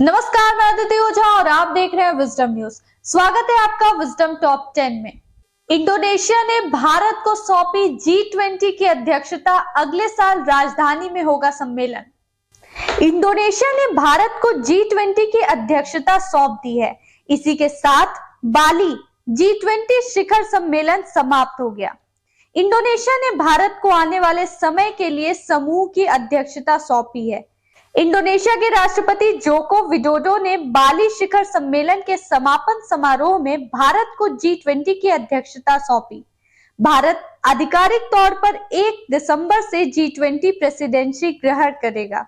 नमस्कार, मैं अदिति ओझा और आप देख रहे हैं विजडम न्यूज। स्वागत है आपका विजडम टॉप 10 में। इंडोनेशिया ने भारत को सौंपी G20 की अध्यक्षता। अगले साल राजधानी में होगा सम्मेलन। इंडोनेशिया ने भारत को G20 की अध्यक्षता सौंप दी है। इसी के साथ बाली G20 शिखर सम्मेलन समाप्त हो गया। इंडोनेशिया ने भारत को आने वाले समय के लिए समूह की अध्यक्षता सौंपी है। इंडोनेशिया के राष्ट्रपति जोको विडोडो ने बाली शिखर सम्मेलन के समापन समारोह में भारत को G20 की अध्यक्षता सौंपी। भारत आधिकारिक तौर पर 1 दिसंबर से G20 प्रेसिडेंसी ग्रहण करेगा।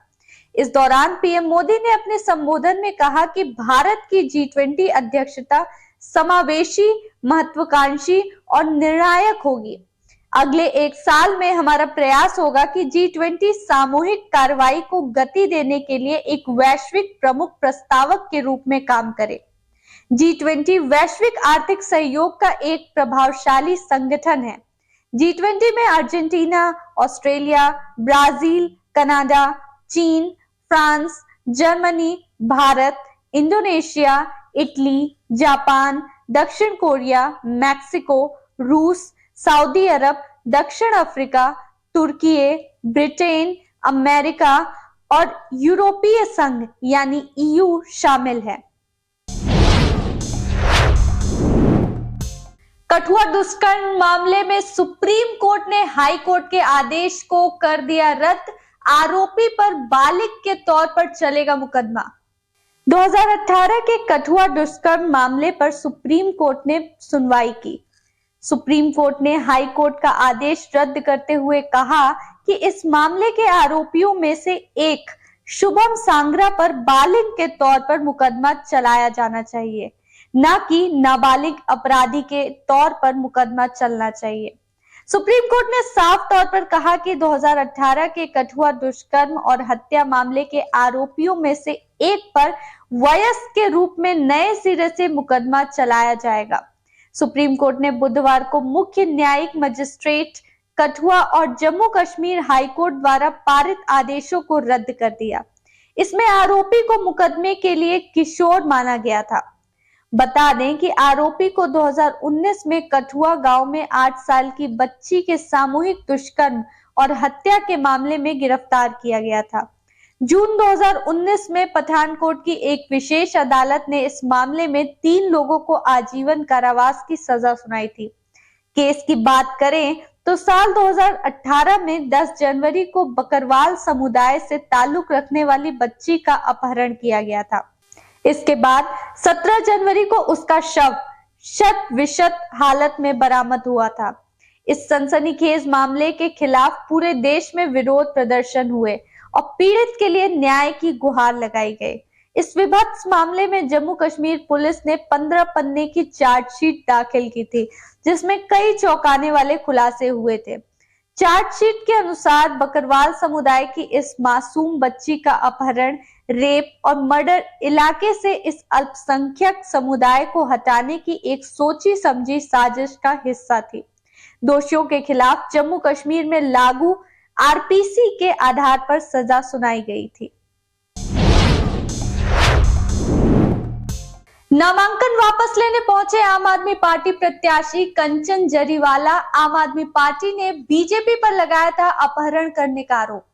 इस दौरान पीएम मोदी ने अपने संबोधन में कहा कि भारत की G20 अध्यक्षता समावेशी, महत्वाकांक्षी और निर्णायक होगी। अगले 1 साल में हमारा प्रयास होगा कि G20 सामूहिक कार्रवाई को गति देने के लिए एक वैश्विक प्रमुख प्रस्तावक के रूप में काम करे। G20 वैश्विक आर्थिक सहयोग का एक प्रभावशाली संगठन है। G20 में अर्जेंटीना, ऑस्ट्रेलिया, ब्राजील, कनाडा, चीन, France, Germany, Bharat, Indonesia, Italy, Japan, दक्षिण कोरिया, मैक्सिको, रूस, सऊदी अरब, दक्षिण अफ्रीका, तुर्की, ब्रिटेन, अमेरिका और यूरोपीय संघ यानी EU शामिल है। कठुआ दुष्कर्म मामले में सुप्रीम कोर्ट ने हाई कोर्ट के आदेश को कर दिया रद्द। आरोपी पर बालिग के तौर पर चलेगा मुकदमा। 2018 के कठुआ दुष्कर्म मामले पर सुप्रीम कोर्ट ने सुनवाई की। सुप्रीम कोर्ट ने हाई कोर्ट का आदेश रद्द करते हुए कहा कि इस मामले के आरोपियों में से एक शुभम सांगरा पर बालिग के तौर पर मुकदमा चलाया जाना चाहिए, न कि नाबालिग अपराधी के तौर पर मुकदमा चलना चाहिए। सुप्रीम कोर्ट ने साफ तौर पर कहा कि 2018 के कठुआ दुष्कर्म और हत्या मामले के आरोपियों में से एक पर वयस्क के रूप में नए सिरे से मुकदमा चलाया जाएगा। सुप्रीम कोर्ट ने बुधवार को मुख्य न्यायिक मजिस्ट्रेट कठुआ और जम्मू कश्मीर हाई कोर्ट द्वारा पारित आदेशों को रद्द कर दिया। इसमें आरोपी को मुकदमे के लिए किशोर माना गया था। बता दें कि आरोपी को 2019 में कठुआ गांव में 8 साल की बच्ची के सामूहिक दुष्कर्म और हत्या के मामले में गिरफ्तार किया गया था। जून 2019 में पठानकोट की एक विशेष अदालत ने इस मामले में 3 लोगों को आजीवन कारावास की सजा सुनाई थी। केस की बात करें तो साल 2018 में 10 जनवरी को बकरवाल समुदाय से ताल्लुक रखने वाली बच्ची का अपहरण किया गया था। इसके बाद 17 जनवरी को उसका शव शत विशत हालत में बरामद हुआ था। इस सनसनीखेज मामले के खिलाफ पूरे देश में विरोध प्रदर्शन हुए और पीड़ित के लिए न्याय की गुहार लगाई गई। इस विभत्स मामले में जम्मू कश्मीर पुलिस ने 15 पन्ने की चार्जशीट दाखिल की थी, जिसमें कई चौंकाने वाले खुलासे हुए थे। चार्जशीट के अनुसार बकरवाल समुदाय की इस मासूम बच्ची का अपहरण, रेप और मर्डर इलाके से इस अल्पसंख्यक समुदाय को हटाने की एक सोची समझी साजिश का हिस्सा थी। दोषियों के खिलाफ जम्मू कश्मीर में लागू आरपीसी के आधार पर सजा सुनाई गई थी। नामांकन वापस लेने पहुंचे आम आदमी पार्टी प्रत्याशी कंचन जरीवाला। आम आदमी पार्टी ने बीजेपी पर लगाया था अपहरण करने का आरोप।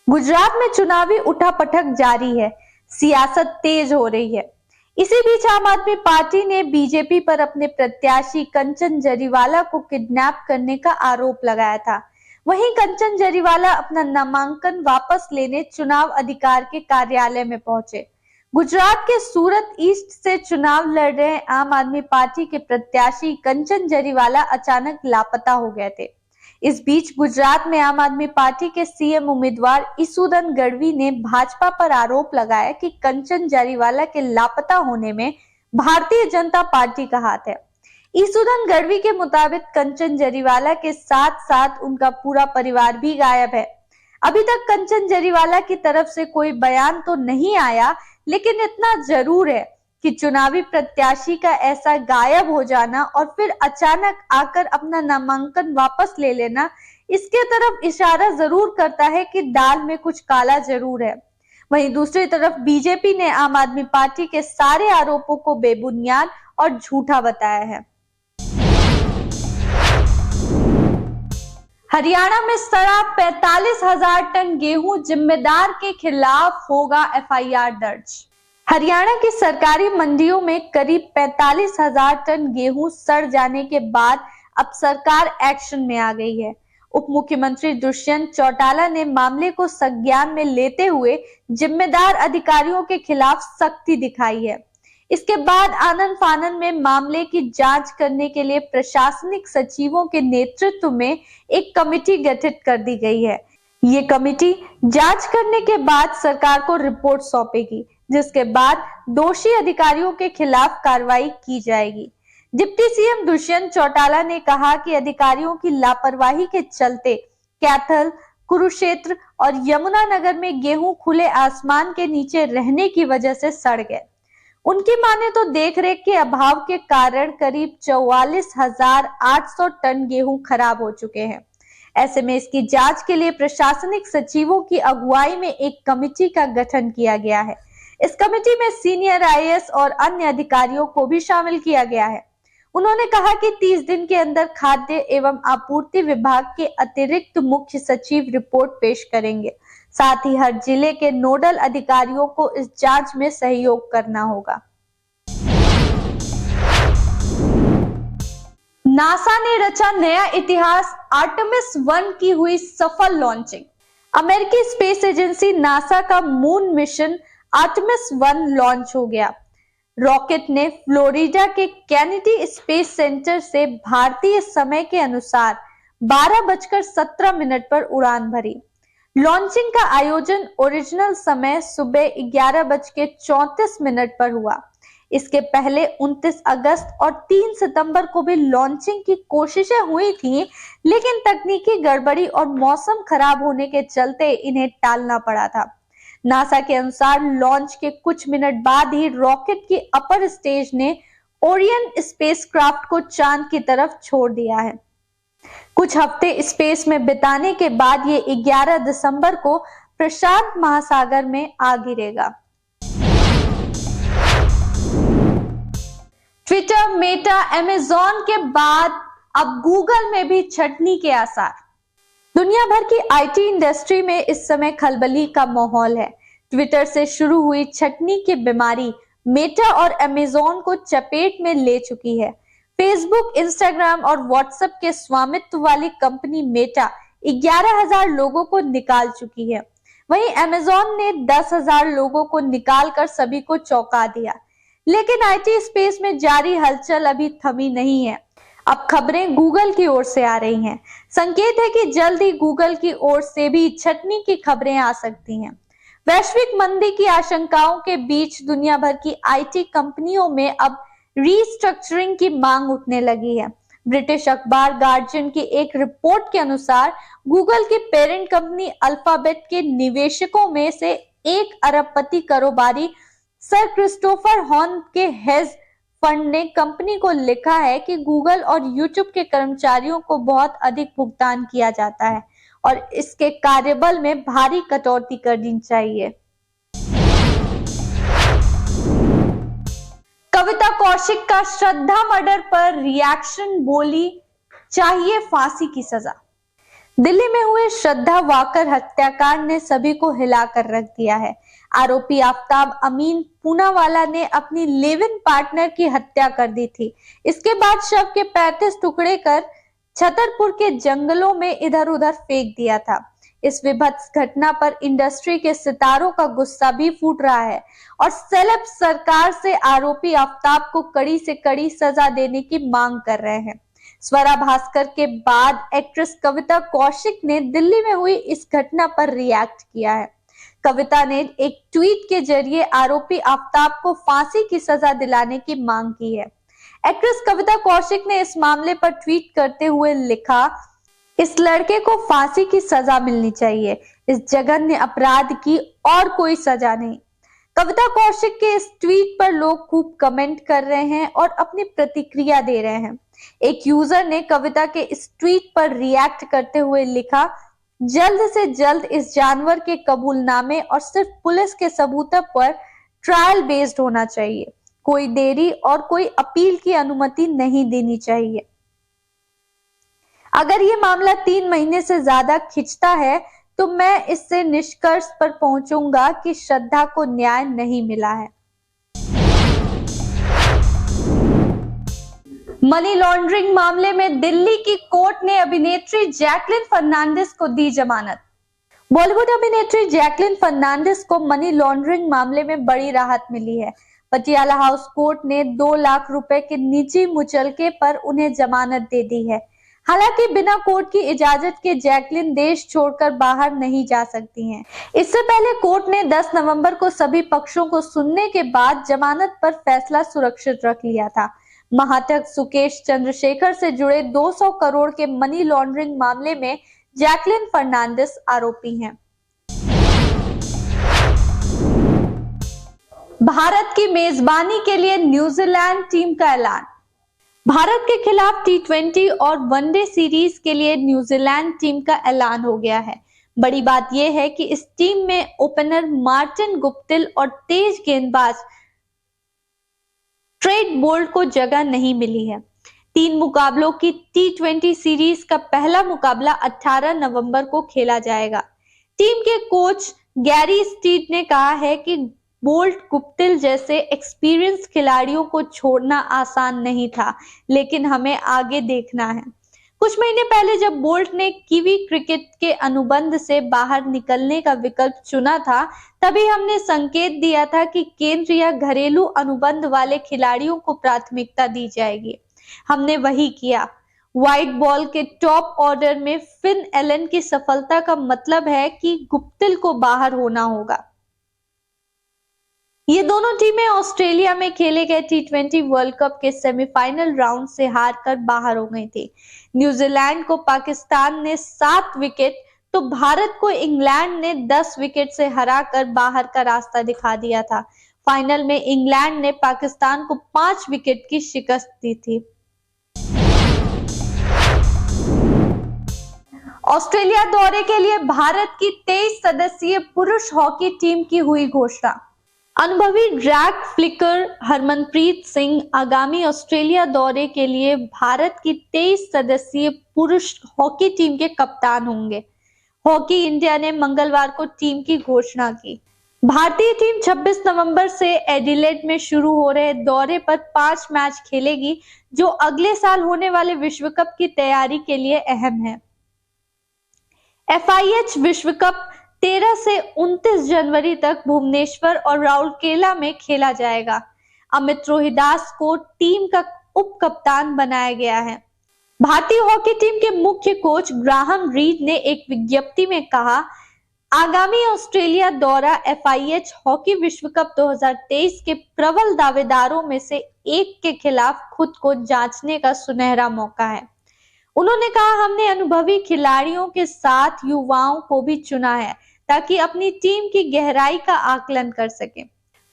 गुजरात में चुनावी उठापटक जारी है, सियासत तेज हो रही है। इसी बीच आम आदमी पार्टी ने बीजेपी पर अपने प्रत्याशी कंचन जरीवाला को किडनैप करने का आरोप लगाया था। वहीं कंचन जरीवाला अपना नामांकन वापस लेने चुनाव अधिकार के कार्यालय में पहुंचे। गुजरात के सूरत ईस्ट से चुनाव लड़ रहे आम आदमी पार्टी के प्रत्याशी कंचन जरीवाला अचानक लापता हो गए थे। इस बीच गुजरात में आम आदमी पार्टी के सीएम उम्मीदवार ईसूदन गढ़वी ने भाजपा पर आरोप लगाया कि कंचन जरीवाला के लापता होने में भारतीय जनता पार्टी का हाथ है। ईसूदन गढ़वी के मुताबिक कंचन जरीवाला के साथ साथ उनका पूरा परिवार भी गायब है। अभी तक कंचन जरीवाला की तरफ से कोई बयान तो नहीं आया, लेकिन इतना जरूर है कि चुनावी प्रत्याशी का ऐसा गायब हो जाना और फिर अचानक आकर अपना नामांकन वापस ले लेना इसके तरफ इशारा जरूर करता है कि दाल में कुछ काला जरूर है। वहीं दूसरी तरफ बीजेपी ने आम आदमी पार्टी के सारे आरोपों को बेबुनियाद और झूठा बताया है। हरियाणा में सड़ा 45,000 टन गेहूं, जिम्मेदार के खिलाफ होगा एफआईआर दर्ज। हरियाणा की सरकारी मंडियों में करीब 45,000 टन गेहूं सड़ जाने के बाद अब सरकार एक्शन में आ गई है। उप मुख्यमंत्री दुष्यंत चौटाला ने मामले को संज्ञान में लेते हुए जिम्मेदार अधिकारियों के खिलाफ सख्ती दिखाई है। इसके बाद आनन फानन में मामले की जांच करने के लिए प्रशासनिक सचिवों के नेतृत्व में एक कमेटी गठित कर दी गई है। ये कमेटी जांच करने के बाद सरकार को रिपोर्ट सौंपेगी, जिसके बाद दोषी अधिकारियों के खिलाफ कार्रवाई की जाएगी। डिप्टी सीएम दुष्यंत चौटाला ने कहा कि अधिकारियों की लापरवाही के चलते कैथल, कुरुक्षेत्र और यमुनानगर में गेहूं खुले आसमान के नीचे रहने की वजह से सड़ गए। उनकी माने तो देखरेख के अभाव के कारण करीब 44,800 टन गेहूं खराब हो चुके हैं। ऐसे में इसकी जांच के लिए प्रशासनिक सचिवों की अगुवाई में एक कमेटी का गठन किया गया है। इस कमेटी में सीनियर आईएएस और अन्य अधिकारियों को भी शामिल किया गया है। उन्होंने कहा कि 30 दिन के अंदर खाद्य एवं आपूर्ति विभाग के अतिरिक्त मुख्य सचिव रिपोर्ट पेश करेंगे। साथ ही हर जिले के नोडल अधिकारियों को इस जांच में सहयोग करना होगा। नासा ने रचा नया इतिहास, आर्टेमिस 1 की हुई सफल लॉन्चिंग। अमेरिकी स्पेस एजेंसी नासा का मून मिशन आर्टेमिस 1 लॉन्च हो गया। रॉकेट ने फ्लोरिडा के कैनेडी स्पेस सेंटर से भारतीय समय के अनुसार 12:17 पर उड़ान भरी। लॉन्चिंग का आयोजन ओरिजिनल समय सुबह 11:34 पर हुआ। इसके पहले 29 अगस्त और 3 सितंबर को भी लॉन्चिंग की कोशिशें हुई थी, लेकिन तकनीकी गड़बड़ी और मौसम खराब होने के चलते इन्हें टालना पड़ा था। नासा के अनुसार लॉन्च के कुछ मिनट बाद ही रॉकेट की अपर स्टेज ने ओरियन स्पेसक्राफ्ट को चांद की तरफ छोड़ दिया है। कुछ हफ्ते स्पेस में बिताने के बाद ये 11 दिसंबर को प्रशांत महासागर में आ गिरेगा। ट्विटर, मेटा, अमेज़न के बाद अब गूगल में भी छटनी के आसार। दुनिया भर की आईटी इंडस्ट्री में इस समय खलबली का माहौल है। ट्विटर से शुरू हुई छटनी की बीमारी मेटा और अमेज़न को चपेट में ले चुकी है। फेसबुक, इंस्टाग्राम और व्हाट्सएप के स्वामित्व वाली कंपनी मेटा 11,000 लोगों को निकाल चुकी है। वहीं अमेज़न ने 10,000 लोगों को निकालकर सभी को चौंका दिया। लेकिन आईटी स्पेस में जारी हलचल अभी थमी नहीं है। अब खबरें गूगल की ओर से आ रही हैं। संकेत है कि जल्द ही गूगल की ओर से भी छटनी की खबरें आ सकती हैं। वैश्विक मंदी की आशंकाओं के बीच दुनिया भर की आईटी कंपनियों में अब रीस्ट्रक्चरिंग की मांग उठने लगी है। ब्रिटिश अखबार गार्जियन की एक रिपोर्ट के अनुसार गूगल की पेरेंट कंपनी अल्फाबेट के निवेशकों में से 1 अरबपति कारोबारी सर क्रिस्टोफर हॉर्न के हेज फंड ने कंपनी को लिखा है कि गूगल और यूट्यूब के कर्मचारियों को बहुत अधिक भुगतान किया जाता है और इसके कार्यबल में भारी कटौती करनी चाहिए। कविता कौशिक का श्रद्धा मर्डर पर रिएक्शन, बोली चाहिए फांसी की सजा। दिल्ली में हुए श्रद्धा वाकर हत्याकांड ने सभी को हिलाकर रख दिया है। आरोपी आफ्ताब अमीन पूनावाला ने अपनी लिव इन पार्टनर की हत्या कर दी थी। इसके बाद शव के 35 टुकड़े कर छतरपुर के जंगलों में इधर उधर फेंक दिया था। इस विभत्स घटना पर इंडस्ट्री के सितारों का गुस्सा भी फूट रहा है और सेलेब सरकार से आरोपी आफ्ताब को कड़ी से कड़ी सजा देने की मांग कर रहे हैं। स्वरा भास्कर के बाद एक्ट्रेस कविता कौशिक ने दिल्ली में हुई इस घटना पर रिएक्ट किया है। कविता ने एक ट्वीट के जरिए आरोपी आफ्ताब को फांसी की सजा दिलाने की मांग की है। एक्ट्रेस कविता कौशिक ने इस मामले पर ट्वीट करते हुए लिखा, इस लड़के को फांसी की सजा मिलनी चाहिए। इस जघन्य अपराध की और कोई सजा नहीं। कविता कौशिक के इस ट्वीट पर लोग खूब कमेंट कर रहे हैं और अपनी प्रतिक्रिया दे रहे हैं। एक यूजर ने कविता के इस ट्वीट पर रिएक्ट करते हुए लिखा, जल्द से जल्द इस जानवर के कबूलनामे और सिर्फ पुलिस के सबूतों पर ट्रायल बेस्ड होना चाहिए। कोई देरी और कोई अपील की अनुमति नहीं देनी चाहिए। अगर ये मामला 3 महीने से ज्यादा खिंचता है तो मैं इससे निष्कर्ष पर पहुंचूंगा कि श्रद्धा को न्याय नहीं मिला है। मनी लॉन्ड्रिंग मामले में दिल्ली की कोर्ट ने अभिनेत्री जैकलिन फर्नांडिस को दी जमानत। बॉलीवुड अभिनेत्री जैकलिन फर्नांडिस को मनी लॉन्ड्रिंग मामले में बड़ी राहत मिली है। पटियाला हाउस कोर्ट ने 2 लाख रुपए के निजी मुचलके पर उन्हें जमानत दे दी है। हालांकि बिना कोर्ट की इजाजत के जैकलिन देश छोड़कर बाहर नहीं जा सकती हैं। इससे पहले कोर्ट ने 10 नवंबर को सभी पक्षों को सुनने के बाद जमानत पर फैसला सुरक्षित रख लिया था। महाठग सुकेश चंद्रशेखर से जुड़े 200 करोड़ के मनी लॉन्ड्रिंग मामले में जैकलिन फर्नांडिस आरोपी हैं। भारत की मेजबानी के लिए न्यूजीलैंड टीम का ऐलान। भारत के खिलाफ T20 और वनडे सीरीज के लिए न्यूजीलैंड टीम का ऐलान हो गया है। बड़ी बात यह है कि इस टीम में ओपनर मार्टिन गुप्टिल और तेज गेंदबाज ट्रेंट बोल्ट को जगह नहीं मिली है। 3 मुकाबलों की T20 सीरीज का पहला मुकाबला 18 नवंबर को खेला जाएगा। टीम के कोच गैरी स्टीट ने कहा है कि बोल्ट गुप्टिल जैसे एक्सपीरियंस खिलाड़ियों को छोड़ना आसान नहीं था, लेकिन हमें आगे देखना है। कुछ महीने पहले जब बोल्ट ने कीवी क्रिकेट के अनुबंध से बाहर निकलने का विकल्प चुना था, तभी हमने संकेत दिया था कि केंद्र या घरेलू अनुबंध वाले खिलाड़ियों को प्राथमिकता दी जाएगी। हमने वही किया। व्हाइट बॉल के टॉप ऑर्डर में फिन एलन की सफलता का मतलब है कि गुप्टिल को बाहर होना होगा। ये दोनों टीमें ऑस्ट्रेलिया में खेले गए T20 वर्ल्ड कप के सेमीफाइनल राउंड से हारकर बाहर हो गई थी। न्यूजीलैंड को पाकिस्तान ने 7 विकेट तो भारत को इंग्लैंड ने 10 विकेट से हराकर बाहर का रास्ता दिखा दिया था। फाइनल में इंग्लैंड ने पाकिस्तान को 5 विकेट की शिकस्त दी थी। ऑस्ट्रेलिया दौरे के लिए भारत की 23 सदस्यीय पुरुष हॉकी टीम की हुई घोषणा। अनुभवी ड्रैग फ्लिकर हरमनप्रीत सिंह आगामी ऑस्ट्रेलिया दौरे के लिए भारत की 23 सदस्यीय पुरुष हॉकी टीम के कप्तान होंगे। हॉकी इंडिया ने मंगलवार को टीम की घोषणा की। भारतीय टीम 26 नवंबर से एडिलेड में शुरू हो रहे दौरे पर 5 मैच खेलेगी, जो अगले साल होने वाले विश्व कप की तैयारी के लिए अहम है। FIH विश्व कप 13 से 29 जनवरी तक भुवनेश्वर और राउरकेला में खेला जाएगा। अमित रोहिदास को टीम का उप कप्तान बनाया गया है। भारतीय हॉकी टीम के मुख्य कोच ग्राहम रीड ने एक विज्ञप्ति में कहा, आगामी ऑस्ट्रेलिया दौरा FIH हॉकी विश्व कप 2023 के प्रबल दावेदारों में से एक के खिलाफ खुद को जांचने का सुनहरा मौका है। उन्होंने कहा, हमने अनुभवी खिलाड़ियों के साथ युवाओं को भी चुना है ताकि अपनी टीम की गहराई का आकलन कर सके।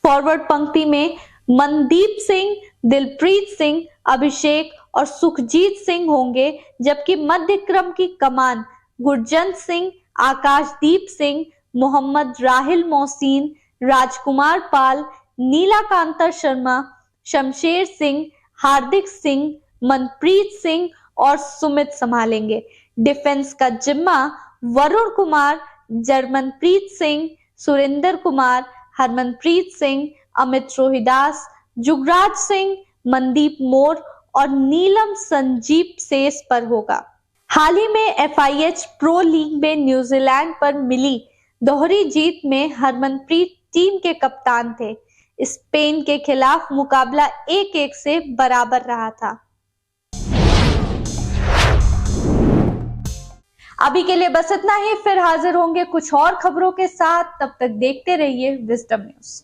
फॉरवर्ड पंक्ति में मनदीप सिंह, दिलप्रीत सिंह, अभिषेक और सुखजीत सिंह होंगे, जबकि मध्य क्रम की कमान गुरजंत सिंह, आकाशदीप सिंह, मोहम्मद राहिल मोहसिन, राजकुमार पाल, नीलाकांता शर्मा, शमशेर सिंह, हार्दिक सिंह, मनप्रीत सिंह और सुमित संभालेंगे। डिफेंस का जिम्मा वरुण कुमार, जर्मनप्रीत सिंह, सुरेंद्र कुमार, हरमनप्रीत सिंह, अमित रोहिदास, जुगराज सिंह, मनदीप मोर और नीलम संजीव सेस पर होगा। हाल ही में FIH प्रो लीग में न्यूजीलैंड पर मिली दोहरी जीत में हरमनप्रीत टीम के कप्तान थे। स्पेन के खिलाफ मुकाबला 1-1 से बराबर रहा था। अभी के लिए बस इतना ही, फिर हाजिर होंगे कुछ और खबरों के साथ। तब तक देखते रहिए विजडम न्यूज।